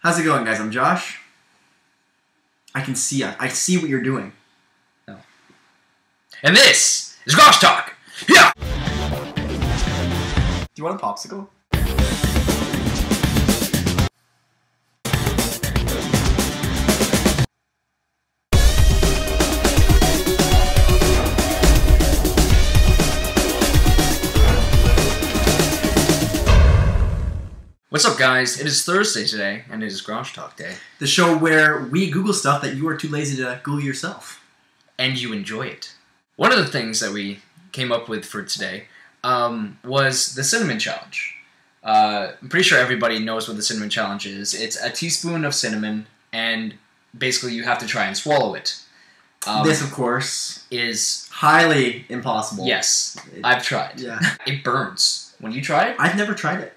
How's it going, guys? I'm Josh. I can see I see what you're doing. No. And this is Gosh Talk. Yeah. Do you want a popsicle? What's up, guys? It is Thursday today, and it is Gosh Talk Day. The show where we Google stuff that you are too lazy to Google yourself. And you enjoy it. One of the things that we came up with for today was the cinnamon challenge. I'm pretty sure everybody knows what the cinnamon challenge is. It's a teaspoon of cinnamon, and basically you have to try and swallow it. This, of course, is highly impossible. Yes, I've tried. Yeah. It burns. When you try it, I've never tried it.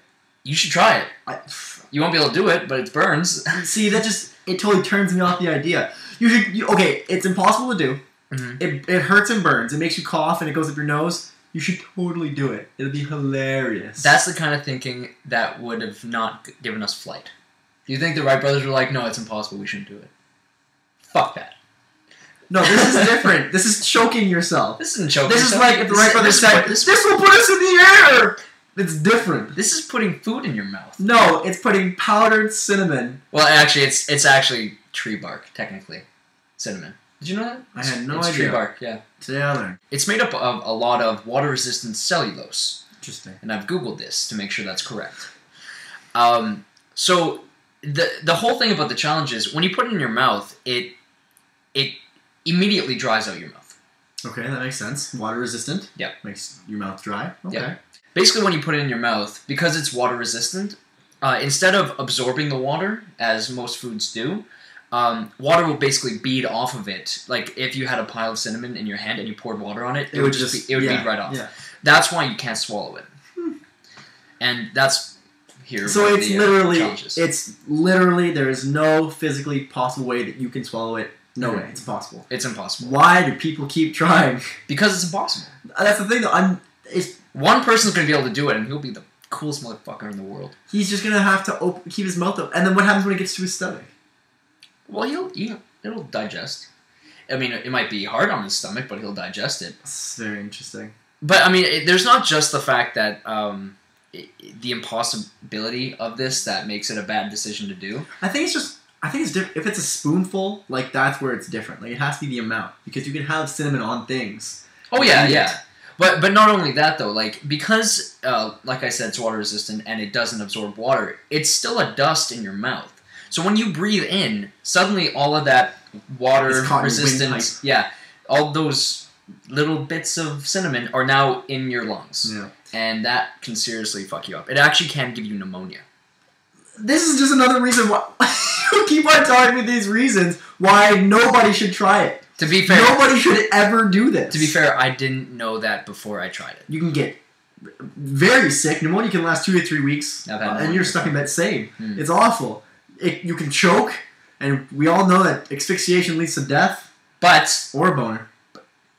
you should try it. You won't be able to do it, but it burns. See, it totally turns me off the idea. Okay, it's impossible to do. Mm-hmm. It hurts and burns. It makes you cough and it goes up your nose. You should totally do it. It'll be hilarious. That's the kind of thinking that would have not given us flight. Do you think the Wright brothers were like, no, it's impossible, we shouldn't do it? Fuck that. No, this is different. This is choking yourself. This isn't choking This yourself. is like if the Wright brothers said, this will put us in the air! It's different. This is putting food in your mouth. No, it's putting powdered cinnamon. Well, actually, it's actually tree bark, technically. Cinnamon. Did you know that? I had no it's idea. Tree bark, yeah. Today I learned. It's made up of a lot of water-resistant cellulose. Interesting. And I've Googled this to make sure that's correct. So the whole thing about the challenge is when you put it in your mouth, it immediately dries out your mouth. Okay, that makes sense. Water resistant. Yep. Makes your mouth dry. Okay. Yep. Basically, when you put it in your mouth, because it's water resistant, instead of absorbing the water, as most foods do, water will basically bead off of it. Like if you had a pile of cinnamon in your hand and you poured water on it, it would bead right off. Yeah. That's why you can't swallow it. And that's here. So it's challenges. literally there is no physically possible way that you can swallow it. No way, it's impossible. It's impossible. Why do people keep trying? Because it's impossible. That's the thing, though. One person's gonna be able to do it, and he'll be the coolest motherfucker in the world. He's just gonna have to keep his mouth open, and then what happens when it gets to his stomach? Well, it'll digest. I mean, it might be hard on his stomach, but he'll digest it. That's very interesting. But I mean, there's not just the fact that the impossibility of this that makes it a bad decision to do. I think it's different. If it's a spoonful, like that's where it's different. Like it has to be the amount because you can have cinnamon on things. Oh yeah, yeah. But not only that though, like because like I said, it's water resistant and it doesn't absorb water. It's still a dust in your mouth. So when you breathe in, suddenly all of that water resistant, all those little bits of cinnamon are now in your lungs. Yeah. And that can seriously fuck you up. It actually can give you pneumonia. This is just another reason why you keep on telling me these reasons why nobody should try it. To be fair, nobody should ever do this. To be fair, I didn't know that before I tried it. You can get very sick. Pneumonia can last 2 to 3 weeks, and you're stuck in bed. Same. It's awful. You can choke, and we all know that asphyxiation leads to death. Or a boner.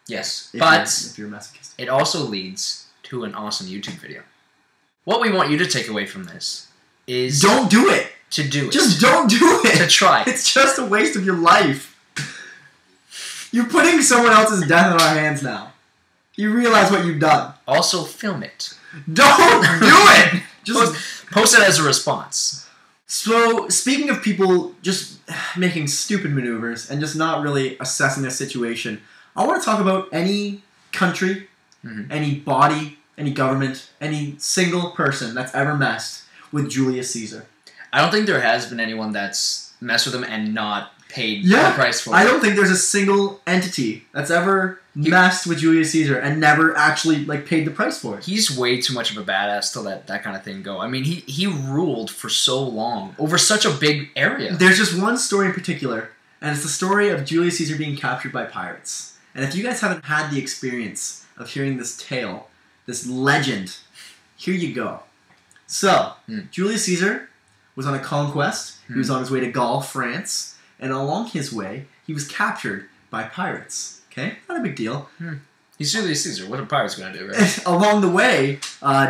Yes. If you're a masochist. It also leads to an awesome YouTube video. What we want you to take away from this is... Don't do it! To do it. Just don't do it! To try it. It's just a waste of your life. You're putting someone else's death in our hands now. You realize what you've done. Also, film it. Don't do it! Just post it as a response. So, speaking of people just making stupid maneuvers and just not really assessing their situation, I want to talk about any country, any body, any government, any single person that's ever messed with Julius Caesar. I don't think there has been anyone that's messed with him and not paid the price for it. I don't think there's a single entity that's ever messed with Julius Caesar and never actually paid the price for it. He's way too much of a badass to let that kind of thing go. I mean, he ruled for so long over such a big area. There's just one story in particular, and it's the story of Julius Caesar being captured by pirates. And if you guys haven't had the experience of hearing this tale, this legend, here you go. So, Julius Caesar was on a conquest. He was on his way to Gaul, France. And along his way, he was captured by pirates. Okay? Not a big deal. He's Julius Caesar. What are pirates going to do, right? Along the way,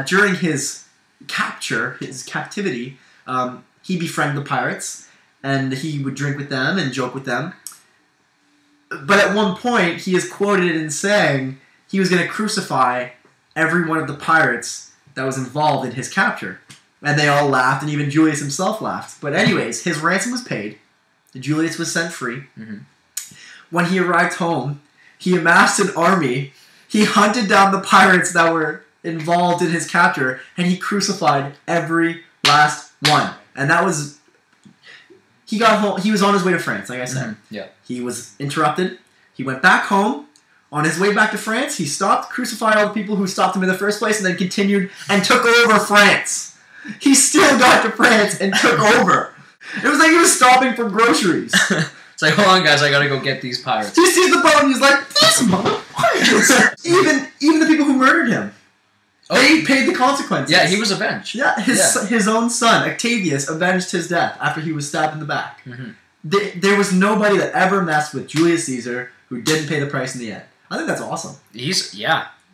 during his capture, his captivity, he befriended the pirates. and he would drink with them and joke with them. But at one point, he is quoted in saying he was going to crucify every one of the pirates that was involved in his capture. And they all laughed, and even Julius himself laughed. But anyways, his ransom was paid. Julius was set free. Mm-hmm. When he arrived home, he amassed an army. He hunted down the pirates that were involved in his capture, and he crucified every last one. And that was... He got home. He was on his way to France, like I said. Mm-hmm. Yeah. He was interrupted. He went back home. On his way back to France, he stopped, crucified all the people who stopped him in the first place, and then continued and took over France. He still got to France and took over. It was like he was stopping for groceries. It's like, hold on, guys, I gotta go get these pirates. He sees the boat and he's like, these motherfuckers! even the people who murdered him. They paid the consequences. Yeah, he was avenged. Yeah, his own son, Octavius, avenged his death after he was stabbed in the back. Mm-hmm. There was nobody that ever messed with Julius Caesar who didn't pay the price in the end. I think that's awesome.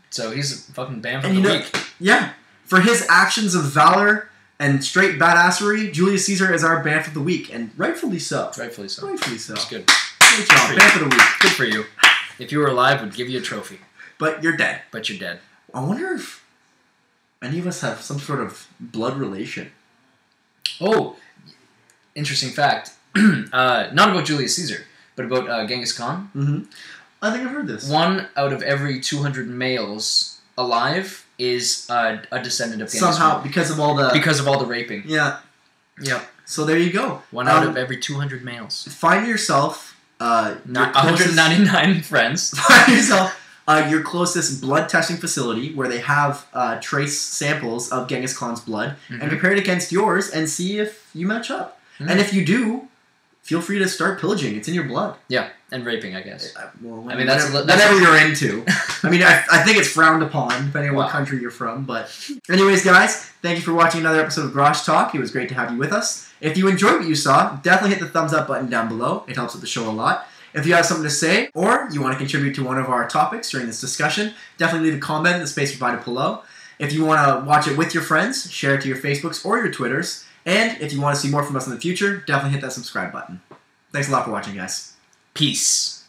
So he's a fucking bam for And the week. Yeah. For his actions of valor and straight badassery, Julius Caesar is our Banff of the Week, and rightfully so. Rightfully so. Rightfully so. That's good. Great job. Banff of the Week. Good for you. If you were alive, we'd give you a trophy. But you're dead. But you're dead. I wonder if any of us have some sort of blood relation. Oh, interesting fact. Not about Julius Caesar, but about Genghis Khan. Mm-hmm. I think I've heard this. 1 out of every 200 males alive is a descendant of Genghis Somehow, Khan. because of all the raping. Yeah. Yep. So there you go. 1 out of every 200 males. Find yourself... 199 friends. Find yourself your closest blood testing facility where they have trace samples of Genghis Khan's blood, Mm-hmm. and compare it against yours and see if you match up. Mm-hmm. And if you do, feel free to start pillaging. It's in your blood. Yeah, and raping, I guess. Well, I mean, that's whatever you're into. I mean, I think it's frowned upon, depending on what country you're from. But anyways, guys, thank you for watching another episode of Grosh Talk. It was great to have you with us. If you enjoyed what you saw, definitely hit the thumbs up button down below. It helps with the show a lot. If you have something to say, or you want to contribute to one of our topics during this discussion, definitely leave a comment in the space provided below. If you want to watch it with your friends, share it to your Facebooks or your Twitters. And if you want to see more from us in the future, definitely hit that subscribe button. Thanks a lot for watching, guys. Peace.